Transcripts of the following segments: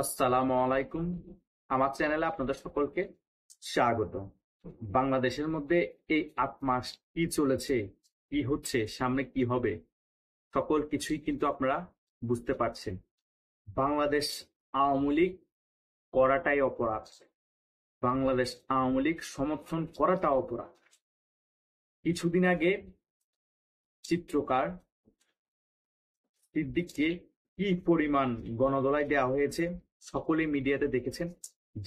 আসসালামু আলাইকুম। আমার চ্যানেলে আপনাদের সকলকে স্বাগত। বাংলাদেশের মধ্যে এই ৮ মাস কি চলেছে, কি হচ্ছে, সামনে কি হবে, সকল কিছুই কিন্তু আপনারা বুঝতে পারছেন। বাংলাদেশ আওয়ামী লীগ করাটাই অপরাধ, বাংলাদেশ আওয়ামী লীগ সমর্থন করাটা অপরাধ। কিছুদিন আগে চিত্রকার সিদ্দিককে কি পরিমাণ গণধোলাই দেওয়া হয়েছে সকলে মিডিয়াতে দেখেছেন।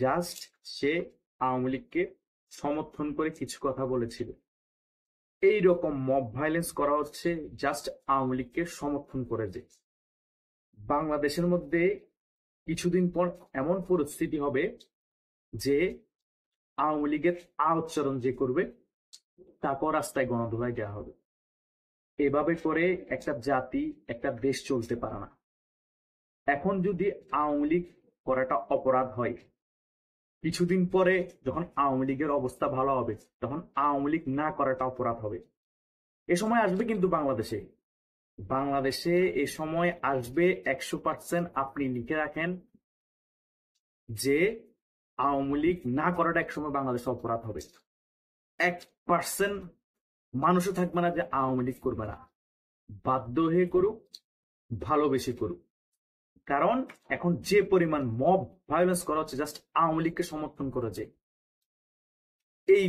জাস্ট সে আওয়ামী লীগকে সমর্থন করে কিছু কথা বলেছিল। এই রকম মব ভাইলেন্স করা হচ্ছে জাস্ট আওয়ামী লীগকে সমর্থন করে। যে বাংলাদেশের মধ্যে কিছুদিন পর এমন পরিস্থিতি হবে যে আওয়ামী লীগের আচরণ যে করবে তারপর রাস্তায় গণধোলাই দেওয়া হবে। এভাবে করে একটা জাতি, একটা দেশ চলতে পারে না। এখন যদি আওয়ামী লীগ করাটা অপরাধ হয়, কিছুদিন পরে যখন আওয়ামী লীগের অবস্থা ভালো হবে তখন আওয়ামী লীগ না করাটা অপরাধ হবে। এ সময় আসবে কিন্তু বাংলাদেশে, বাংলাদেশে এ সময় আসবে ১০০%। আপনি লিখে রাখেন যে আওয়ামী লীগ না করাটা একসময় বাংলাদেশে অপরাধ হবে। ১% মানুষও থাকবে না যে আওয়ামী লীগ করবে না। বাধ্য হয়ে করুক, ভালোবেসে করুক। কারণ এখন যে পরিমাণ মব ভায়োলেন্স করা হচ্ছে জাস্ট আওয়ামী লীগকে সমর্থন করেছে। এই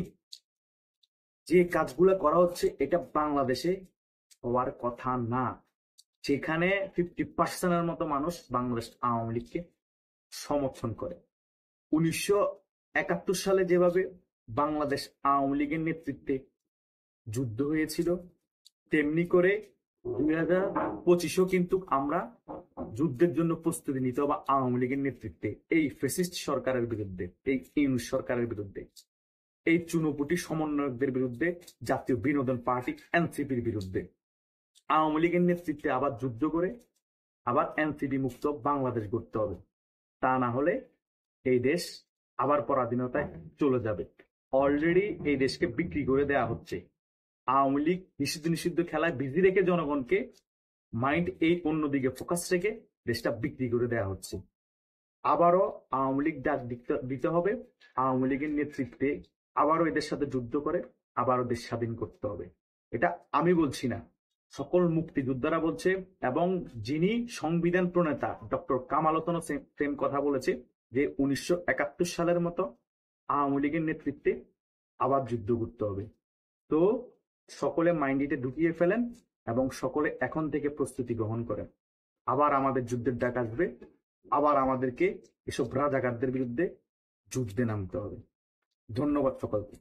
যে কাজগুলো করা হচ্ছে এটা বাংলাদেশে হওয়ার কথা না, যেখানে 50%-এর মতো মানুষ বাংলাদেশ আওয়ামী লীগকে সমর্থন করে। ১৯৭১ সালে যেভাবে বাংলাদেশ আওয়ামী লীগের নেতৃত্বে যুদ্ধ হয়েছিল, তেমনি করে ২০২৫-ও কিন্তু আমরা যুদ্ধের জন্য প্রস্তুতি নিতে হবে আওয়ামী লীগের নেতৃত্বে, এই ফ্যাসিস্ট সরকারের বিরুদ্ধে, এই ইউনূস সরকারের বিরুদ্ধে, এই চুনোপুটি সমন্বয়কদের বিরুদ্ধে, জাতীয় বিনোদন পার্টি এনসিপির বিরুদ্ধে। আওয়ামী লীগের নেতৃত্বে আবার যুদ্ধ করে আবার এনসিপি মুক্ত বাংলাদেশ গড়তে হবে। তা না হলে এই দেশ আবার পরাধীনতায় চলে যাবে। অলরেডি এই দেশকে বিক্রি করে দেওয়া হচ্ছে। আওয়ামী লীগ নিষিদ্ধ নিষিদ্ধ খেলায় বিজি রেখে জনগণকে মাইন্ড এই অন্যদিকে ফোকাস রেখে দেশটা বিক্রি করে দেওয়া হচ্ছে। আবারও আওয়ামী লীগ ডাক দিতে হবে, আওয়ামী লীগের নেতৃত্বে আবারও এদের সাথে যুদ্ধ করে আবারও দেশ স্বাধীন করতে হবে। এটা আমি বলছি না, সকল মুক্তিযোদ্ধারা বলছে। এবং যিনি সংবিধান প্রণেতা ডক্টর কামাল হোসেনও সেম কথা বলেছে যে ১৯৭১ সালের মতো আওয়ামী লীগের নেতৃত্বে আবার যুদ্ধ করতে হবে। তো সকলে মাইন্ডে ঢুকিয়ে ফেলেন এবং সকলে এখন থেকে প্রস্তুতি গ্রহণ করেন। আবার আমাদের যুদ্ধের ডাক আসবে, আবার আমাদেরকে এসব রাজাকারদের বিরুদ্ধে যুদ্ধে নামতে হবে। ধন্যবাদ সকলকে।